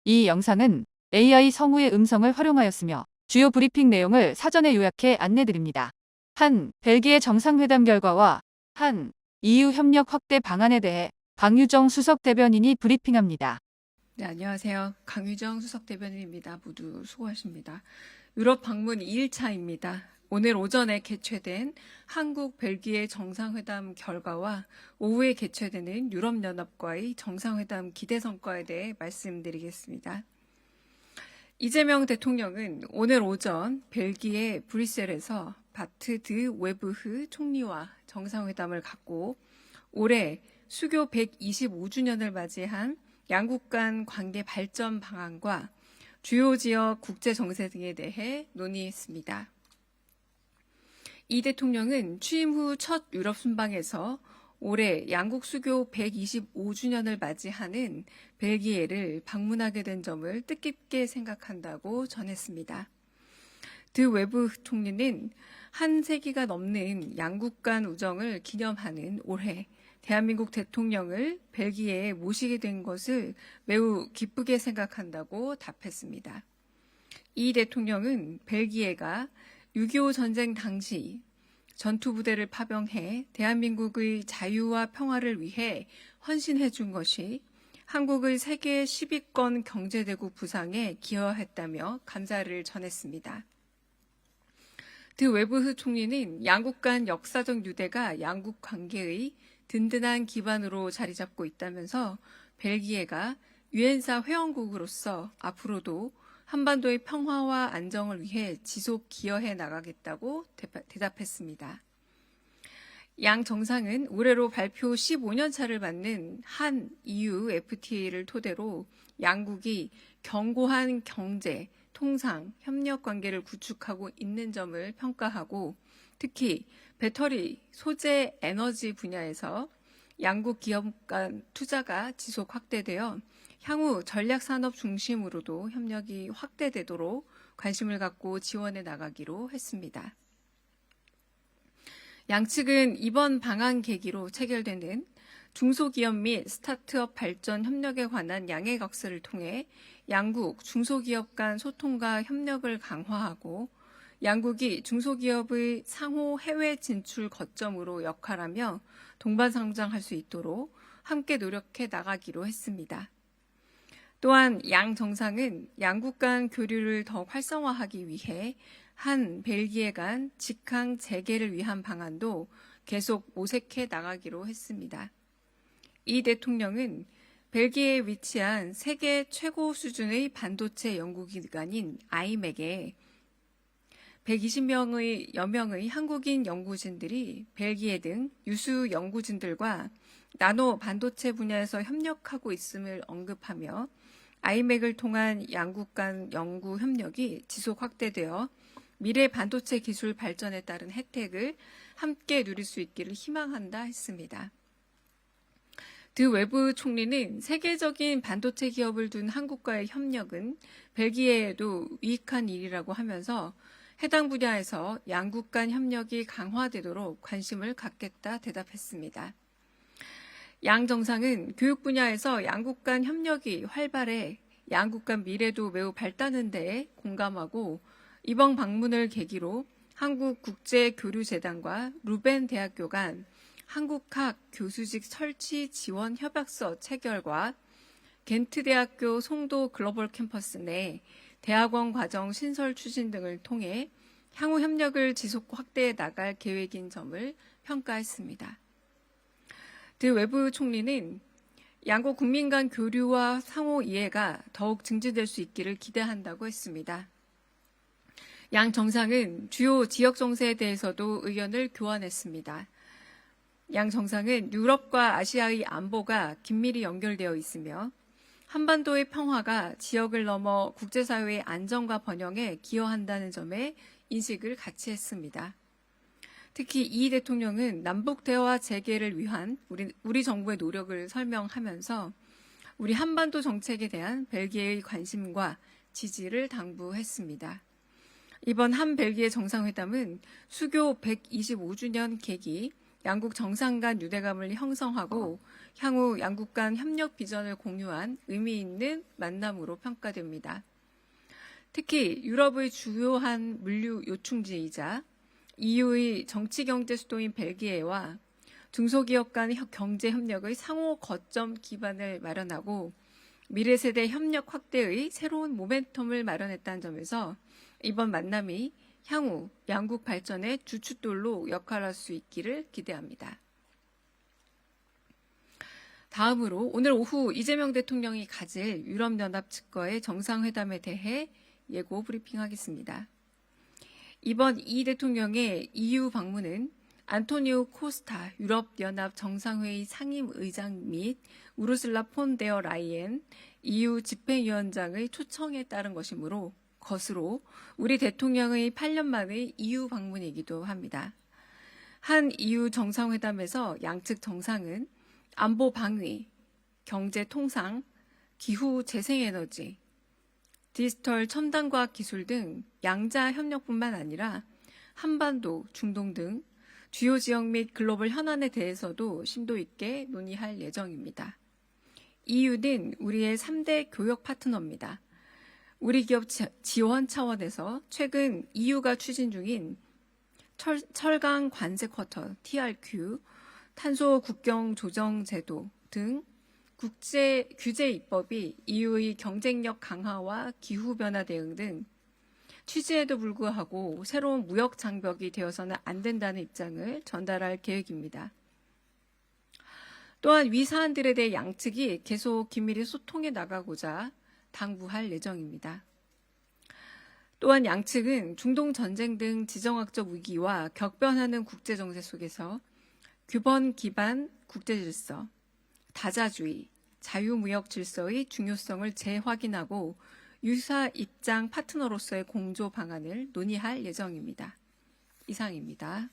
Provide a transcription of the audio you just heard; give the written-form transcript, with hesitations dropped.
이 영상은 AI 성우의 음성을 활용하였으며 주요 브리핑 내용을 사전에 요약해 안내드립니다. 한, 벨기에 정상회담 결과와 한, EU 협력 확대 방안에 대해 강유정 수석 대변인이 브리핑합니다. 네, 안녕하세요. 강유정 수석 대변인입니다. 모두 수고하십니다. 유럽 방문 2일차입니다. 오늘 오전에 개최된 한국 벨기에 정상회담 결과와 오후에 개최되는 유럽연합과의 정상회담 기대 성과에 대해 말씀드리겠습니다. 이재명 대통령은 오늘 오전 벨기에 브뤼셀에서 바트 드 웨브흐 총리와 정상회담을 갖고 올해 수교 125주년을 맞이한 양국 간 관계 발전 방안과 주요 지역 국제 정세 등에 대해 논의했습니다. 이 대통령은 취임 후 첫 유럽 순방에서 올해 양국 수교 125주년을 맞이하는 벨기에를 방문하게 된 점을 뜻깊게 생각한다고 전했습니다. 드 웨브 총리는 한 세기가 넘는 양국 간 우정을 기념하는 올해 대한민국 대통령을 벨기에에 모시게 된 것을 매우 기쁘게 생각한다고 답했습니다. 이 대통령은 벨기에가 6.25 전쟁 당시 전투부대를 파병해 대한민국의 자유와 평화를 위해 헌신해 준 것이 한국의 세계 10위권 경제대국 부상에 기여했다며 감사를 전했습니다. 드 웨브흐 총리는 양국 간 역사적 유대가 양국 관계의 든든한 기반으로 자리 잡고 있다면서 벨기에가 유엔사 회원국으로서 앞으로도 한반도의 평화와 안정을 위해 지속 기여해 나가겠다고 대답했습니다. 양 정상은 올해로 발표 15년 차를 맞는 한 EU FTA를 토대로 양국이 견고한 경제, 통상, 협력 관계를 구축하고 있는 점을 평가하고 특히 배터리, 소재, 에너지 분야에서 양국 기업 간 투자가 지속 확대되어 향후 전략산업 중심으로도 협력이 확대되도록 관심을 갖고 지원해 나가기로 했습니다. 양측은 이번 방한 계기로 체결되는 중소기업 및 스타트업 발전 협력에 관한 양해각서를 통해 양국 중소기업 간 소통과 협력을 강화하고 양국이 중소기업의 상호 해외 진출 거점으로 역할하며 동반성장할 수 있도록 함께 노력해 나가기로 했습니다. 또한 양 정상은 양국 간 교류를 더 활성화하기 위해 한 벨기에 간 직항 재개를 위한 방안도 계속 모색해 나가기로 했습니다. 이 대통령은 벨기에에 위치한 세계 최고 수준의 반도체 연구기관인 아이맥에 120명의 여명의 한국인 연구진들이 벨기에 등 유수 연구진들과 나노 반도체 분야에서 협력하고 있음을 언급하며 아이맥을 통한 양국 간 연구 협력이 지속 확대되어 미래 반도체 기술 발전에 따른 혜택을 함께 누릴 수 있기를 희망한다 했습니다. 드 웨브 총리는 세계적인 반도체 기업을 둔 한국과의 협력은 벨기에에도 유익한 일이라고 하면서 해당 분야에서 양국 간 협력이 강화되도록 관심을 갖겠다 대답했습니다. 양 정상은 교육 분야에서 양국 간 협력이 활발해 양국 간 미래도 매우 밝다는 데에 공감하고 이번 방문을 계기로 한국국제교류재단과 루벤 대학교 간 한국학 교수직 설치 지원 협약서 체결과 겐트대학교 송도 글로벌 캠퍼스 내 대학원 과정 신설 추진 등을 통해 향후 협력을 지속 확대해 나갈 계획인 점을 평가했습니다. 드 웨브 총리는 양국 국민 간 교류와 상호 이해가 더욱 증진될 수 있기를 기대한다고 했습니다. 양 정상은 주요 지역 정세에 대해서도 의견을 교환했습니다. 양 정상은 유럽과 아시아의 안보가 긴밀히 연결되어 있으며 한반도의 평화가 지역을 넘어 국제사회의 안정과 번영에 기여한다는 점에 인식을 같이 했습니다. 특히 이 대통령은 남북 대화 재개를 위한 우리 정부의 노력을 설명하면서 우리 한반도 정책에 대한 벨기에의 관심과 지지를 당부했습니다. 이번 한 벨기에 정상회담은 수교 125주년 계기 양국 정상 간 유대감을 형성하고 향후 양국 간 협력 비전을 공유한 의미 있는 만남으로 평가됩니다. 특히 유럽의 주요한 물류 요충지이자 EU의 정치-경제 수도인 벨기에와 중소기업 간 경제 협력의 상호 거점 기반을 마련하고 미래 세대 협력 확대의 새로운 모멘텀을 마련했다는 점에서 이번 만남이 향후 양국 발전의 주춧돌로 역할할 수 있기를 기대합니다. 다음으로 오늘 오후 이재명 대통령이 가질 유럽연합 측과의 정상회담에 대해 예고 브리핑하겠습니다. 이번 이 대통령의 EU 방문은 안토니오 코스타 유럽연합 정상회의 상임의장 및 우르슬라 폰 데어 라이엔 EU 집행위원장의 초청에 따른 것이므로 것으로 우리 대통령의 8년 만의 EU 방문이기도 합니다. 한 EU 정상회담에서 양측 정상은 안보 방위, 경제 통상, 기후 재생에너지, 디지털 첨단과학 기술 등 양자 협력뿐만 아니라 한반도, 중동 등 주요 지역 및 글로벌 현안에 대해서도 심도 있게 논의할 예정입니다. EU는 우리의 3대 교역 파트너입니다. 우리 기업 지원 차원에서 최근 EU가 추진 중인 철강 관세 쿼터 TRQ, 탄소 국경 조정 제도 등 국제 규제 입법이 EU의 경쟁력 강화와 기후 변화 대응 등 취지에도 불구하고 새로운 무역 장벽이 되어서는 안 된다는 입장을 전달할 계획입니다. 또한 위 사안들에 대해 양측이 계속 긴밀히 소통해 나가고자 당부할 예정입니다. 또한 양측은 중동 전쟁 등 지정학적 위기와 격변하는 국제 정세 속에서 규범 기반 국제 질서, 다자주의, 자유무역 질서의 중요성을 재확인하고 유사 입장 파트너로서의 공조 방안을 논의할 예정입니다. 이상입니다.